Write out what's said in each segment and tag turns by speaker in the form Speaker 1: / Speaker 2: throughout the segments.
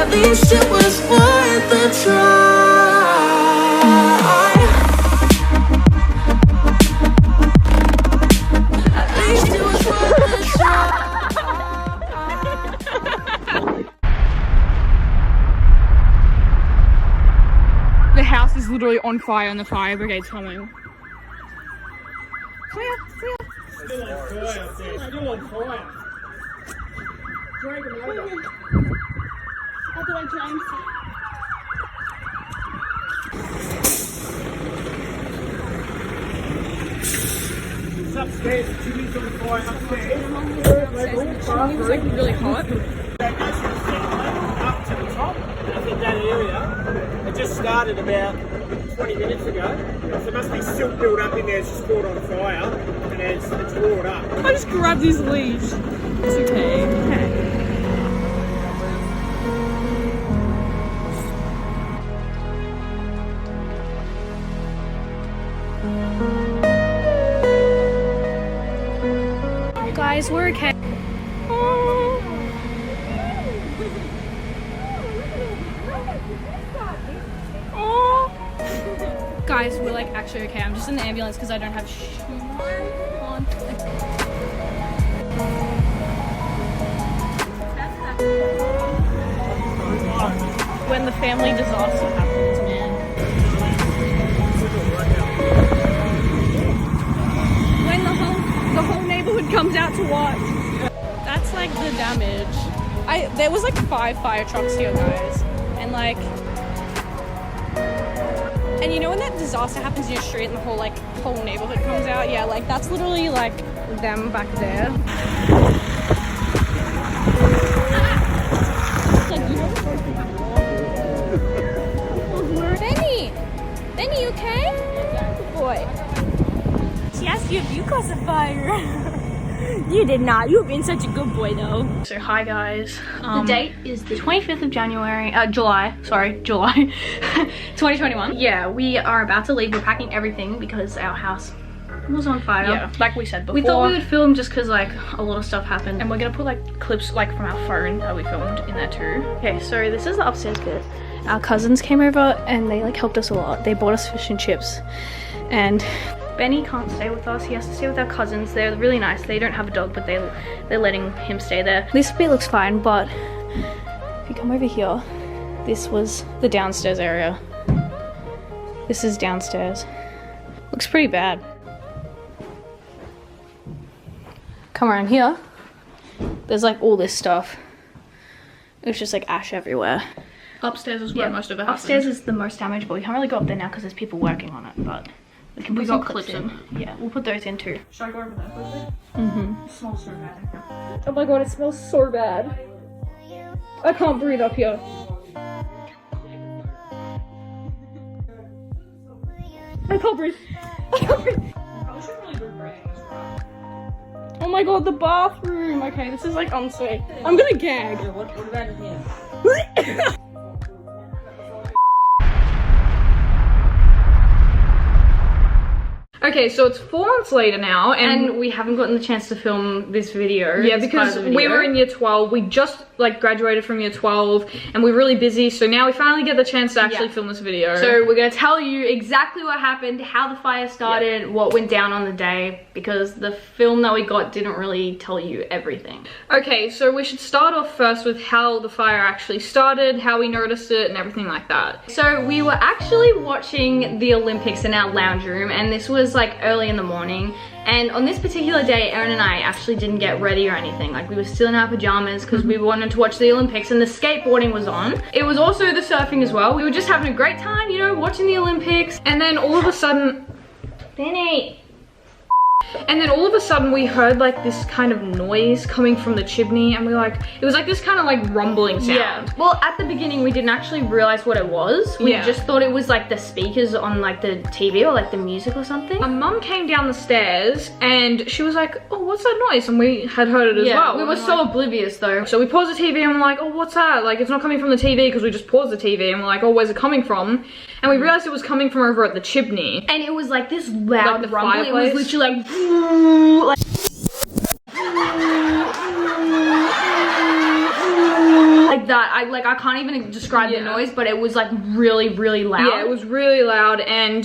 Speaker 1: At least it was worth a try. At least it was worth a try.
Speaker 2: The house is literally on fire and the fire brigade's coming.
Speaker 3: Still on fire, still on fire. Drag them over.
Speaker 2: How do I James?
Speaker 3: It's upstairs, the chimney's on fire upstairs.
Speaker 2: It's like really hot.
Speaker 3: That goes from the second level up to the top. And I think that area, it just started about 20 minutes ago. So there must be silt built up in there, it's just caught on fire. And it's roared up.
Speaker 2: I just grabbed these leaves. It's okay. Guys, we're okay. Oh. Oh. Guys, we're like actually okay. I'm just in the ambulance because I don't have shoes on. When the family disaster happens, man. When the whole neighborhood comes out to watch. That's like the damage. There was like 5 fire trucks here, guys, and like, and you know when that disaster happens in your street and the whole neighborhood comes out? Yeah, like that's literally like them back there. Benny, you okay? Good boy. She asked you if you caused the fire. You did not. You've been such a good boy though. So hi guys. The date is the 25th of July 2021. Yeah, we are about to leave. We're packing everything because our house was on fire. Yeah, like we said before. We thought we would film just because like a lot of stuff happened, and we're gonna put like clips like from our phone that we filmed in there too. Okay, so this is the upstairs bit. Our cousins came over and they like helped us a lot. They bought us fish and chips, and Benny can't stay with us. He has to stay with our cousins. They're really nice. They don't have a dog, but they're letting him stay there. This bit looks fine, but if you come over here, this was the downstairs area. This is downstairs. Looks pretty bad. Come around here. There's like all this stuff. It was just like ash everywhere. Upstairs is where most of it happened. Upstairs is the most damaged, but we can't really go up there now because there's people working on it, but we can put some clips in. Yeah, we'll put those in too.
Speaker 3: Should I go over there quickly?
Speaker 2: Mm-hmm.
Speaker 3: It smells so bad.
Speaker 2: Oh my god, it smells so bad. I can't breathe up here. I can't breathe. I can't breathe. Oh my god, the bathroom. Okay, this is like unsafe. I'm gonna gag.
Speaker 3: Yeah, what about in here?
Speaker 2: Okay, so it's 4 months later now, and we haven't gotten the chance to film this video. Yeah, because we were in year 12. We just like graduated from year 12, and we're really busy. So now we finally get the chance to actually film this video. So we're gonna tell you exactly what happened, how the fire started, what went down on the day, because the film that we got didn't really tell you everything. Okay, so we should start off first with how the fire actually started, how we noticed it, and everything like that. So we were actually watching the Olympics in our lounge room, and this was like early in the morning, and on this particular day Erin and I actually didn't get ready or anything. Like we were still in our pajamas because we wanted to watch the Olympics, and the skateboarding was on. It was also the surfing as well. We were just having a great time, you know, watching the Olympics, and then all of a sudden, Benny! And then all of a sudden we heard like this kind of noise coming from the chimney, and we were like, it was like this kind of like rumbling sound. Yeah. Well, at the beginning we didn't actually realize what it was. We just thought it was like the speakers on like the TV or like the music or something. My mum came down the stairs and she was like, oh, what's that noise? And we had heard it as well. We were so oblivious though. So we paused the TV and we're like, oh, what's that? Like it's not coming from the TV, because we just paused the TV and we're like, oh, where's it coming from? And we realized it was coming from over at the chimney. And it was like this loud like rumble. It was literally like that. I can't even describe the noise, but it was like really, really loud.
Speaker 4: Yeah, it was really loud, and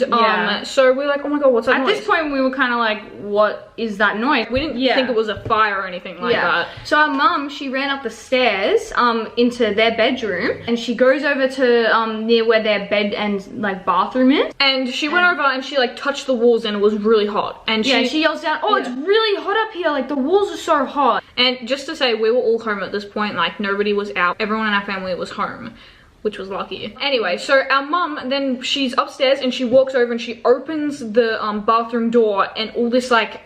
Speaker 4: so we were like, oh my god, what's that noise?
Speaker 2: At this point, we were kind of like, what is that noise?
Speaker 4: We didn't think it was a fire or anything like that.
Speaker 2: So our mum, she ran up the stairs into their bedroom, and she goes over to near where their bed and like bathroom is,
Speaker 4: and she went over and she like touched the walls, and it was really hot, and
Speaker 2: she yells down, oh, it's really hot up here, like the walls are so hot.
Speaker 4: And just to say, we were all home at this point, like nobody was out, everyone in our family was home, which was lucky. Anyway, so our mum, then she's upstairs and she walks over and she opens the bathroom door, and all this like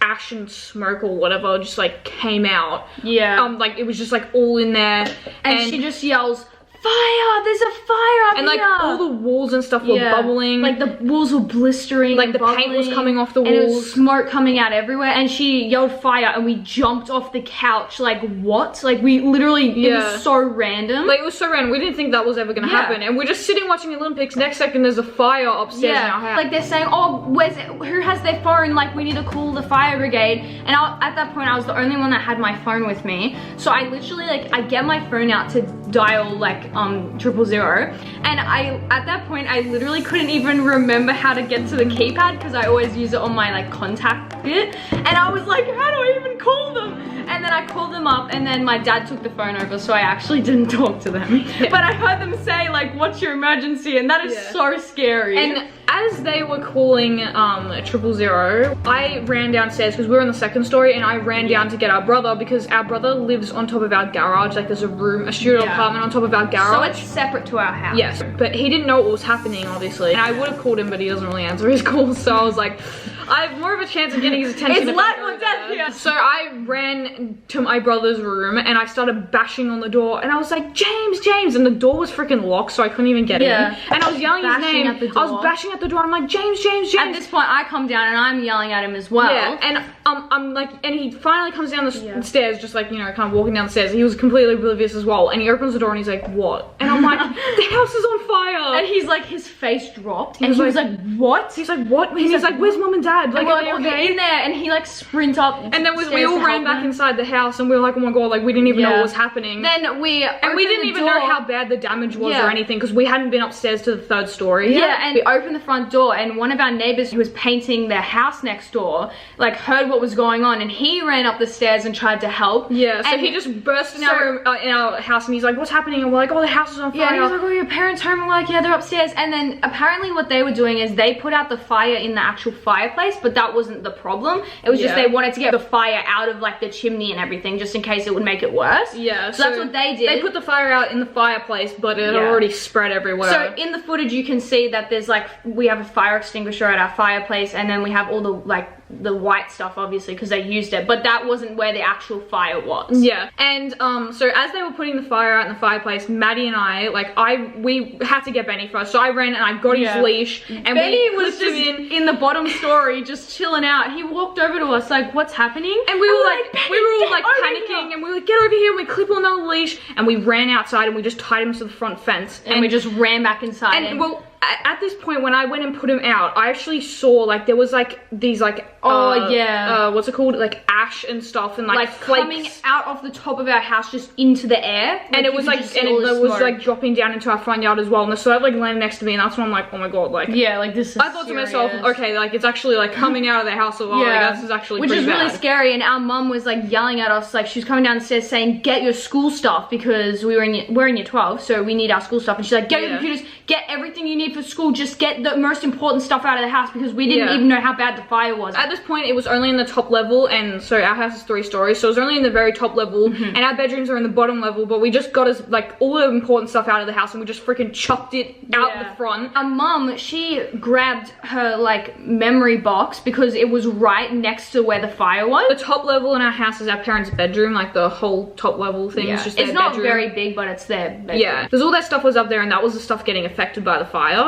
Speaker 4: ash and smoke or whatever just like came out. Like it was just like all in there,
Speaker 2: and she just yells, fire, there's a fire up
Speaker 4: and like
Speaker 2: here.
Speaker 4: all the walls and stuff were bubbling,
Speaker 2: like the walls were blistering,
Speaker 4: like the paint was coming off the walls,
Speaker 2: and it was smoke coming out everywhere, and she yelled fire, and we jumped off the couch like, what? Like we literally, it was so random.
Speaker 4: Like it was so random, we didn't think that was ever gonna happen, and we're just sitting watching the Olympics. Next second there's a fire upstairs in our house.
Speaker 2: Like they're saying, oh, who has their phone, like we need to call the fire brigade. And at that point I was the only one that had my phone with me, so I literally like, I get my phone out to dial like 000, and at that point I literally couldn't even remember how to get to the keypad because I always use it on my like contact bit, and I was like, how do I even call them? And then I called them up, and then my dad took the phone over, so I actually didn't talk to them. But I heard them say like, what's your emergency? And that is so scary.
Speaker 4: And as they were calling 000, I ran downstairs because we were on the second story, and I ran down to get our brother because our brother lives on top of our garage. Like there's a studio apartment on top of our garage.
Speaker 2: So it's separate to our house.
Speaker 4: Yes, but he didn't know what was happening, obviously. And I would have called him, but he doesn't really answer his calls, so I was like, I have more of a chance of getting his attention.
Speaker 2: It's life or death here.
Speaker 4: So I ran to my brother's room and I started bashing on the door, and I was like, James, James, and the door was freaking locked, so I couldn't even get in. And I was yelling his name. I was bashing at the door, and I'm like, James, James, James.
Speaker 2: At this point, I come down and I'm yelling at him as well.
Speaker 4: Yeah, and I'm like, and he finally comes down the stairs, just like, you know, kind of walking down the stairs. He was completely oblivious as well, and he opens the door and he's like, what? And I'm like, the house is on fire.
Speaker 2: And he's like, his face dropped, and he was like, what?
Speaker 4: He's like, what? He's like, where's mom and dad? Like,
Speaker 2: are they okay? In there, and he like sprint up,
Speaker 4: and then we all ran back inside the house, and we were like, oh my god, like we didn't even know what was happening.
Speaker 2: Then we
Speaker 4: didn't even know how bad the damage was or anything, because we hadn't been upstairs to the third story.
Speaker 2: And we opened the front door, and one of our neighbors who was painting their house next door like heard what was going on, and he ran up the stairs and tried to help. So he just burst in our house, and he's like, what's happening? And we're like, oh, the house is on fire. And he was like, oh, your parents home? And we're like, yeah, they're upstairs. And then apparently what they were doing is they put out the fire in the actual fireplace, but that wasn't the problem. It was just they wanted to get the fire out of like the chimney and everything, just in case it would make it worse. So that's what they did.
Speaker 4: They put the fire out in the fireplace, but it had already spread everywhere.
Speaker 2: So in the footage you can see that there's like, we have a fire extinguisher at our fireplace, and then we have all the like the white stuff, obviously, because they used it, but that wasn't where the actual fire was.
Speaker 4: And so as they were putting the fire out in the fireplace, Maddie and I, like, we had to get Benny first, so I ran and I got his leash, and
Speaker 2: Benny was just in the bottom story, just chilling out. He walked over to us like, what's happening?
Speaker 4: And we were like, panicking, and we were like, get over here, and we clip on the leash, and we ran outside, and we just tied him to the front fence,
Speaker 2: and we just ran back inside.
Speaker 4: And well, at this point, when I went and put him out, I actually saw like there was like these like what's it called, like ash and stuff, and like flakes
Speaker 2: coming out of the top of our house just into the air,
Speaker 4: and it was like, and it was like dropping down into our front yard as well, and the stove like landed next to me, and that's when I'm like, oh my god, like
Speaker 2: like this is
Speaker 4: I thought to myself, okay, like it's actually like coming out of the house as well. Like this is actually
Speaker 2: which is
Speaker 4: pretty
Speaker 2: really
Speaker 4: bad.
Speaker 2: scary. And our mum was like yelling at us, like she was coming downstairs saying, get your school stuff, because we're in year 12, so we need our school stuff, and she's like, get your computers, get everything you need for school, just get the most important stuff out of the house, because we didn't even know how bad the fire was.
Speaker 4: At this point it was only in the top level, and so our house is 3 stories, so it was only in the very top level, and our bedrooms are in the bottom level, but we just got us like all the important stuff out of the house, and we just freaking chucked it out the front.
Speaker 2: Our mum, she grabbed her like memory box because it was right next to where the fire was.
Speaker 4: The top level in our house is our parents' bedroom, like the whole top level thing is just their bedroom.
Speaker 2: It's not very big, but it's their bedroom.
Speaker 4: Because all that stuff was up there, and that was the stuff getting affected by the fire.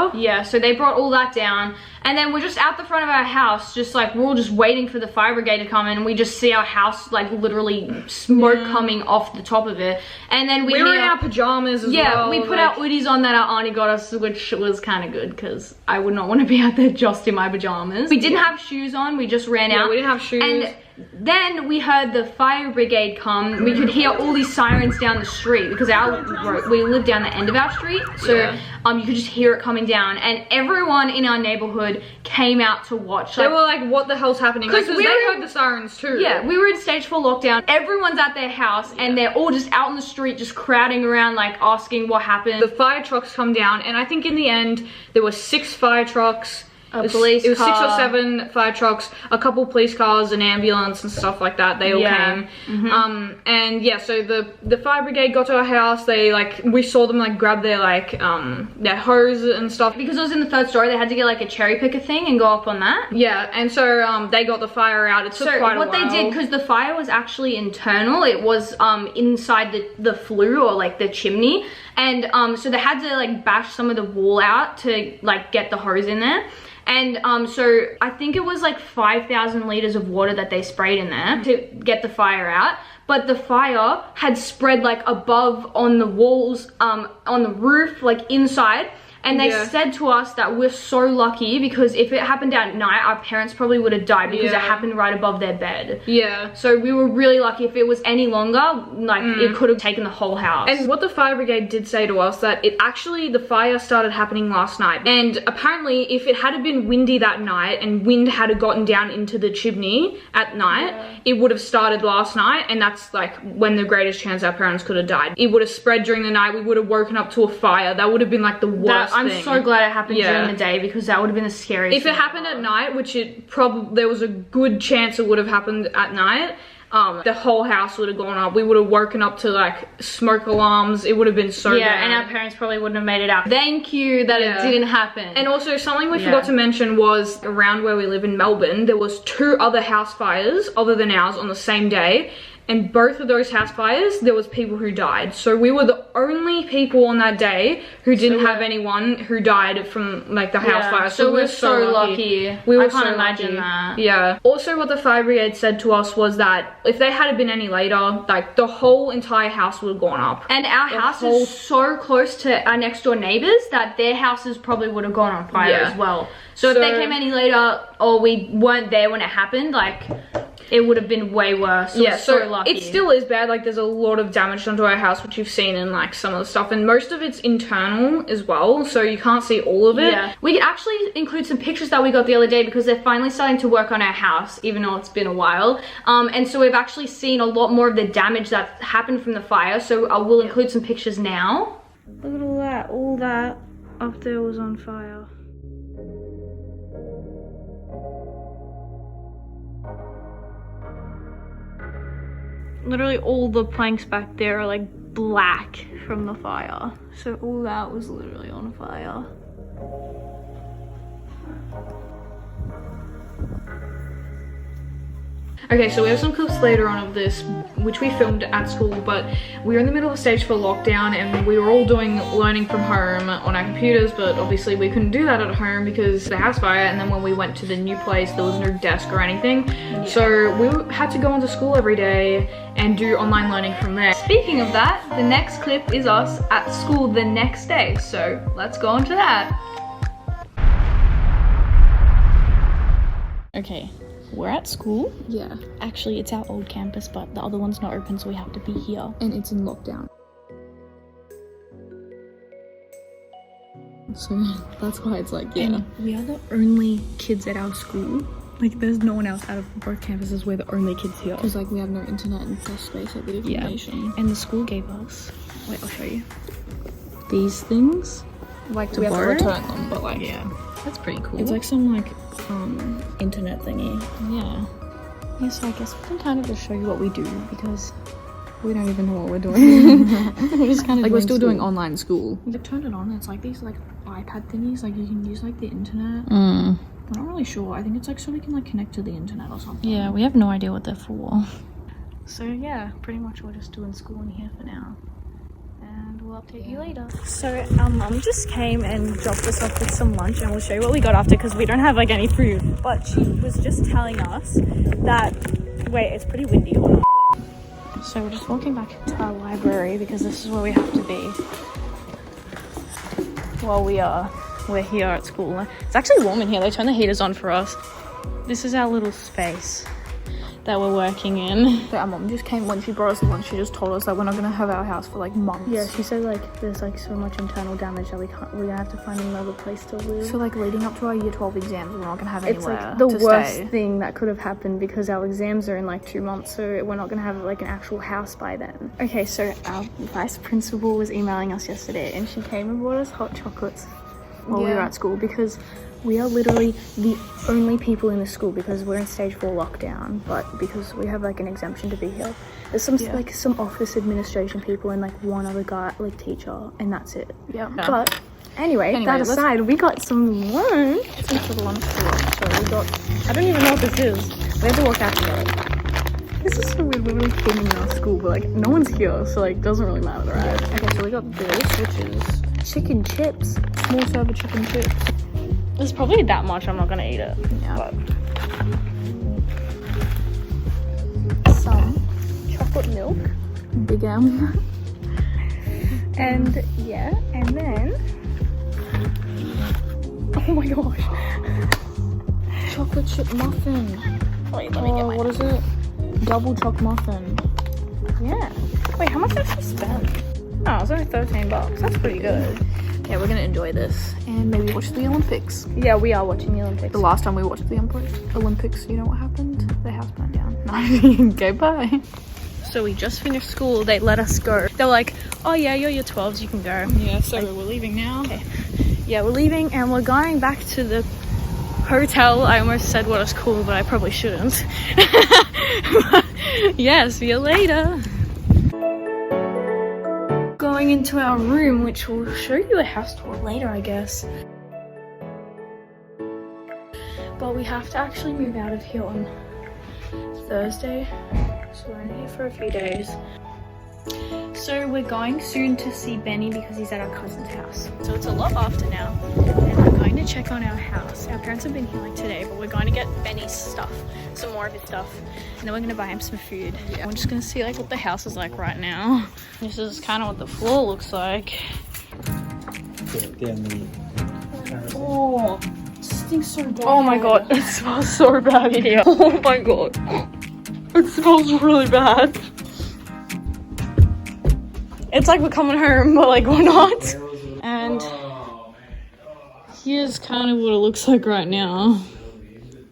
Speaker 2: So they brought all that down, and then we're just out the front of our house, just like we're all just waiting for the fire brigade to come in, and we just see our house like literally smoke coming off the top of it. And then we
Speaker 4: were in our pajamas as well.
Speaker 2: We put our hoodies on that our auntie got us, which was kind of good, because I would not want to be out there just in my pajamas. We didn't have shoes on, we just ran out.
Speaker 4: We didn't have shoes.
Speaker 2: And
Speaker 4: then we heard the fire brigade come. We could hear all these sirens down the street because we live down the end of our street, so you could just hear it coming down, and everyone in our neighborhood came out to watch.
Speaker 2: They were like, what the hell's happening? Because they heard the sirens too.
Speaker 4: Yeah, we were in stage 4 lockdown. Everyone's at their house and they're all just out in the street just crowding around, like asking what happened. The fire trucks come down, and I think in the end there were 6 fire trucks. It was 6 or 7 fire trucks, a couple police cars, an ambulance and stuff like that. They all came. And yeah, so the fire brigade got to our house. They we saw them grab their their hose and stuff. Because it was in the 3rd story, they had to get a cherry picker thing and go up on that. Yeah, and so they got the fire out. It took quite a while. What they did, because the fire was actually internal, it was inside the flue or the chimney. And so they had to bash some of the wall out to get the hose in there. And so I think it was 5,000 liters of water that they sprayed in there to get the fire out. But the fire had spread above on the walls, on the roof, inside. And they said to us that we're so lucky because if it happened at night, our parents probably would have died because it happened right above their bed. Yeah. So we were really lucky. If it was any longer, it could have taken the whole house. And what the fire brigade did say to us, that the fire started happening last night. And apparently if it had been windy that night and wind had gotten down into the chimney at night, it would have started last night. And that's when the greatest chance our parents could have died. It would have spread during the night. We would have woken up to a fire. That would have been the worst. I'm so glad it happened during the day because that would have been the scariest. If it happened at night, which there was a good chance it would have happened at night, the whole house would have gone up. We would have woken up to smoke alarms. It would have been so bad. And our parents probably wouldn't have made it out. Thank you that it didn't happen. And also something we forgot to mention was around where we live in Melbourne, there was 2 other house fires other than ours on the same day. And both of those house fires, there was people who died. So we were the only people on that day who didn't have anyone who died from the house fire. So we're so lucky. We were so lucky. That. Yeah. Also what the fire brigade said to us was that if they had been any later, the whole entire house would have gone up. And our house is so close to our next door neighbors that their houses probably would have gone on fire as well. So if they came any later or we weren't there when it happened, it would have been way worse. Yeah, so lucky. It still is bad. There's a lot of damage done to our house, which you've seen in some of the stuff, and most of it's internal as well, so you can't see all of it. Yeah. We could actually include some pictures that we got the other day because they're finally starting to work on our house, even though it's been a while. And so we've actually seen a lot more of the damage that happened from the fire, so I will include some pictures now. Look at all that. All that up there was on fire. Literally all the planks back there are black from the fire. So all that was literally on fire. Okay, so we have some clips later on of this, which we filmed at school, but we were in the middle of stage 4 lockdown and we were all doing learning from home on our computers, but obviously we couldn't do that at home because of the house fire, and then when we went to the new place, there was no desk or anything. Yeah. So we had to go into school every day and do online learning from there. Speaking of that, the next clip is us at school the next day, so let's go on to that.
Speaker 5: Okay. We're at school.
Speaker 2: Yeah.
Speaker 5: Actually, it's our old campus, but the other one's not open, so we have to be here.
Speaker 2: And it's in lockdown. So that's why it's
Speaker 5: And we are the only kids at our school. There's no one else out of both campuses. We're the only kids here.
Speaker 2: Because we have no internet and such space, a bit of information.
Speaker 5: Yeah. And the school gave us, wait, I'll show you.
Speaker 2: These things.
Speaker 5: We have to return them, but
Speaker 2: yeah. That's pretty cool.
Speaker 5: It's some internet thingy.
Speaker 2: Yeah.
Speaker 5: Yeah, so I guess we can kind of just show you what we do because we don't even know what we're doing. We're just kind of
Speaker 2: we're still doing online school.
Speaker 5: You turn it on, it's these iPad thingies, you can use the internet.
Speaker 2: Mm.
Speaker 5: I'm not really sure. I think it's so we can connect to the internet or something.
Speaker 2: Yeah, we have no idea what they're for.
Speaker 5: So yeah, pretty much we're just doing school in here for now. And we'll update you later. So our mum just came and dropped us off with some lunch, and we'll show you what we got after because we don't have any food. But she was just telling us that, wait, it's pretty windy or not. So we're just walking back to our library because this is where we have to be while we're here at school. It's actually warm in here. They turn the heaters on for us. This is our little space. that we're working in. So our mom just came, when she brought us lunch, she just told us that we're not gonna have our house for like months. Yeah, she said like there's like so much internal damage that we're gonna have to find another place to live. So like leading up to our year 12 exams, we're not gonna have anywhere to stay. It's like the worst thing that could have happened because our exams are in like 2 months, so we're not gonna have like an actual house by then. Okay, so our vice principal was emailing us yesterday and she came and brought us hot chocolates while we were at school because we are literally the only people in the school because we're in stage 4 lockdown, but because we have like an exemption to be here. There's some like some office administration people and like one other guy, like teacher, and that's it. Yeah. But anyway, that aside, we got some lunch. Some sort of lunch for us. So we got, I don't even know what this is. We have to walk out together. This is so weird. We're really filming in our school, but like no one's here, so like doesn't really matter, right? Okay, so we got this, which is chicken chips. Small serve of chicken chips. There's probably that much, I'm not gonna eat it. Yeah. But some chocolate milk. Big M. And yeah, and then oh my gosh. Chocolate chip muffin. Wait, let me get my, what is it? Double choc muffin. Yeah. Wait, how much did she spend? Oh, it's only $13. That's pretty good. Yeah, we're gonna enjoy this and maybe watch the Olympics. Yeah, we are watching the Olympics. The last time we watched the Olympics, you know what happened? The house burned down. No, okay, bye. So we just finished school. They let us go. They were like, oh yeah, you're year 12s, you can go. Yeah, so like, we're leaving now. Okay. Yeah, we're leaving and we're going back to the hotel. I almost said what it's called, but I probably shouldn't. Yeah, see you later. Going into our room, which will show you a house tour later, I guess. But we have to actually move out of here on Thursday, so we're in here for a few days. So we're going soon to see Benny because he's at our cousin's house. So it's a lot after now, and we're going to check on our house. Our parents have been here like today, but we're going to get Benny's stuff, some more of his stuff, and then we're going to buy him some food. Yeah. I'm just going to see like what the house is like right now. This is kind of what the floor looks like. Oh, it stinks so bad. Oh my god, it smells so bad in here. Oh my god, it smells really bad. It's like we're coming home, but like we're not. And here's kind of what it looks like right now.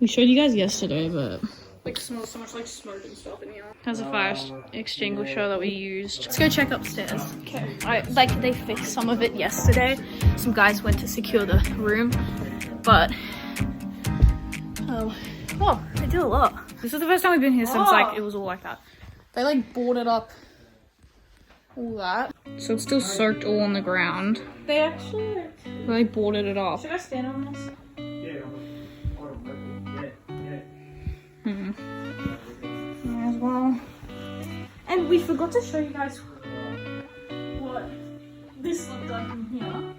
Speaker 5: We showed you guys yesterday, but like it smells so much like smoke and stuff in here. Has a fire extinguisher that we used. Let's go check upstairs. Okay. Like they fixed some of it yesterday. Some guys went to secure the room, but oh, they did a lot. This is the first time we've been here since like it was all like that. They like boarded up all that. So it's still soaked all on the ground. They actually boarded it off. Should I stand on this? Yeah. Might as well. And we forgot to show you guys what this looked like in here.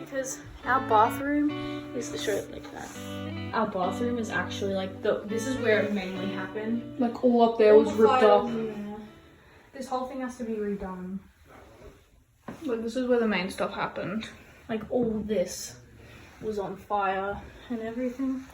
Speaker 5: Because our bathroom is to show it like that. Our bathroom is actually like this is where it mainly happened. Like all up there was ripped up. This whole thing has to be redone. Like this is where the main stuff happened. Like all this was on fire and everything.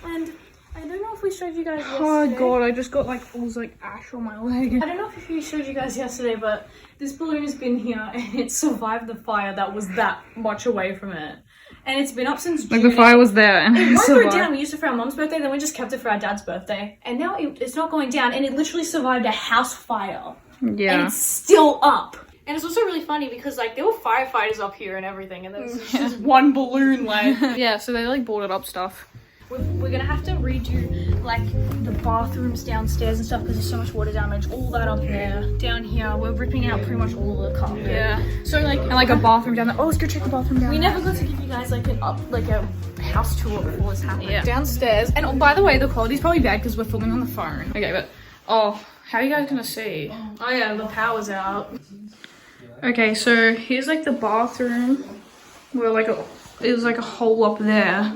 Speaker 5: And I don't know if we showed you guys yesterday. Oh god, I just got like all this like ash on my leg. I don't know if we showed you guys yesterday, but this balloon has been here and it survived the fire that was that much away from it. And it's been up since June. Like the fire was there and it won't go down. We used it for our mom's birthday, then we just kept it for our dad's birthday. And now it's not going down and it literally survived a house fire. Yeah. And it's still up. And it's also really funny because like there were firefighters up here and everything and there's just one balloon like. Yeah, so they like boarded up stuff. We're gonna have to redo like the bathrooms downstairs and stuff because there's so much water damage. All that up there. Down here, we're ripping out pretty much all of the carpet. Yeah. So like, and like a bathroom down there. Oh, let's go check the bathroom down there. We never got to give you guys like a house tour before this happened. Yeah. Downstairs. And oh, by the way, the quality's probably bad because we're filming on the phone. Okay, but how are you guys gonna see? Oh yeah, the power's out. Okay, so here's like the bathroom where like it was like a hole up there.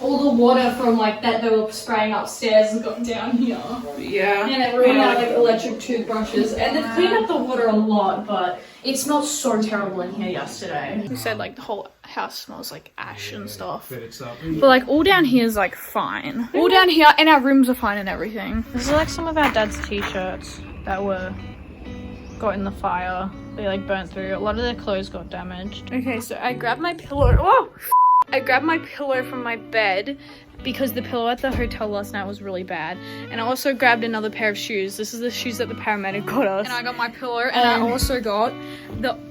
Speaker 5: All the water from like that they were spraying upstairs has got down here. Yeah. And it ran out like electric toothbrushes. And they've cleaned up the water a lot, but it smelled so terrible in here yesterday. We said like the whole house smells like ash and stuff. But like all down here is like fine. All down here, and our rooms are fine and everything. This is like some of our dad's t-shirts that got in the fire. They like burnt through. A lot of their clothes got damaged. Okay, so I grabbed my pillow. Oh! I grabbed my pillow from my bed because the pillow at the hotel last night was really bad. And I also grabbed another pair of shoes. This is the shoes that the paramedic got us. And I got my pillow, and I also got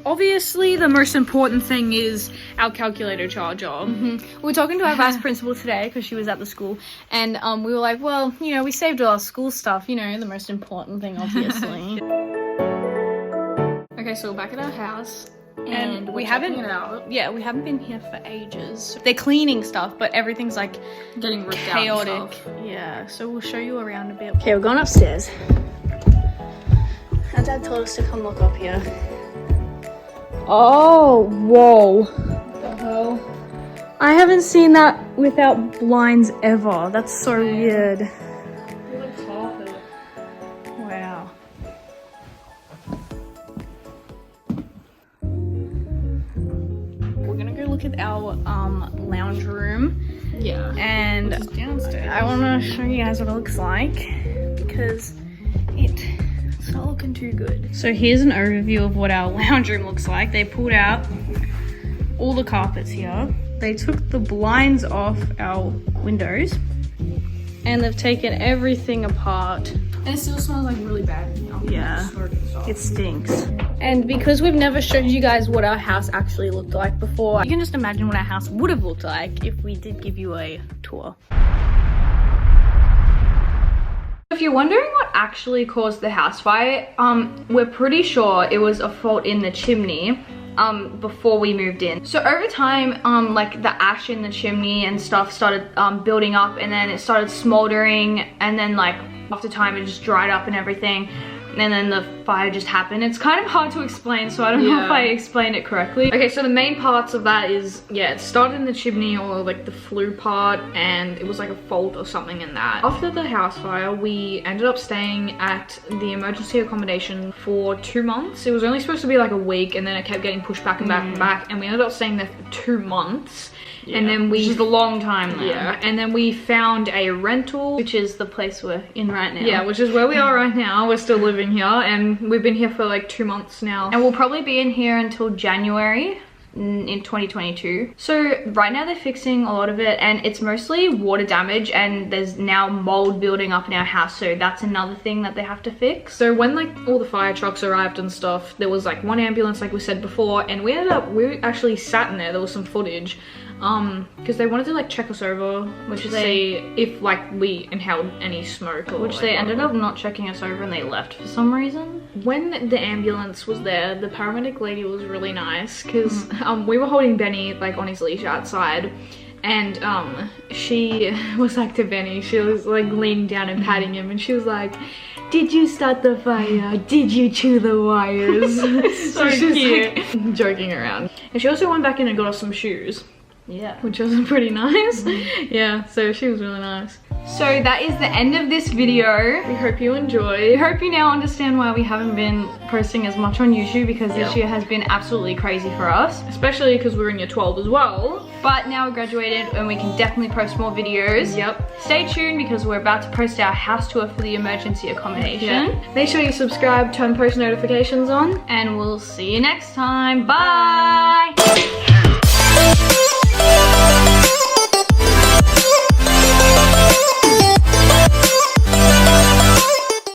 Speaker 5: obviously the most important thing is our calculator charger. We were talking to our vice principal today because she was at the school, and we were like, well, you know, we saved all our school stuff, you know, the most important thing, obviously. Okay, so we're back at our house. And we haven't been here for ages. They're cleaning stuff, but everything's like
Speaker 2: Getting ripped
Speaker 5: chaotic.
Speaker 2: out and stuff.
Speaker 5: Yeah, so we'll show you around a bit. Okay, we're going upstairs. Our dad told us to come look up here. Oh, whoa. What the hell? I haven't seen that without blinds ever. That's so weird. Wow. We're gonna go look at our lounge room.
Speaker 2: Yeah.
Speaker 5: And
Speaker 2: Which is downstairs.
Speaker 5: I want to show you guys what it looks like because it's not looking too good. So here's an overview of what our lounge room looks like. They pulled out all the carpets here. They took the blinds off our windows and they've taken everything apart.
Speaker 2: And it still smells like really bad. You know?
Speaker 5: Yeah, it stinks. And because we've never showed you guys what our house actually looked like before, you can just imagine what our house would have looked like if we did give you a tour.
Speaker 4: If you're wondering what actually caused the house fire, we're pretty sure it was a fault in the chimney before we moved in. So over time, like the ash in the chimney and stuff started building up, and then it started smoldering, and then like after time it just dried up and everything, and then the fire just happened. It's kind of hard to explain, so I don't know if I explained it correctly. Okay, so the main parts of that is, yeah, it started in the chimney, or like the flue part, and it was like a fault or something in that. After the house fire, we ended up staying at the emergency accommodation for 2 months. It was only supposed to be like a week, and then it kept getting pushed back and back and back, and we ended up staying there for 2 months. Yeah. And then which is a long time then. Yeah. And then we found a rental, which is the place we're in right now. Yeah, which is where we are right now. We're still living here, and we've been here for like 2 months now. And we'll probably be in here until January in 2022. So right now they're fixing a lot of it, and it's mostly water damage, and there's now mold building up in our house, so that's another thing that they have to fix. So when like all the fire trucks arrived and stuff, there was like one ambulance like we said before, and we actually sat in there. There was some footage because they wanted to like check us over, which is see if like we inhaled any smoke, or which like, they ended up not checking us over, and they left for some reason. When the ambulance was there, the paramedic lady was really nice because we were holding Benny like on his leash outside, and she was like to Benny, she was like leaning down and patting him, and she was like, "Did you start the fire? Did you chew the wires?" So cute. Like, joking around. And she also went back in and got us some shoes. Yeah, which was pretty nice. Yeah, so she was really nice. So that is the end of this video. We hope you enjoyed. We hope you now understand why we haven't been posting as much on YouTube, because this year has been absolutely crazy for us, especially because we're in year 12 as well. But now we're graduated and we can definitely post more videos. Yep. Stay tuned because we're about to post our house tour for the emergency accommodation. Make sure you subscribe, turn post notifications on, and we'll see you next time. Bye.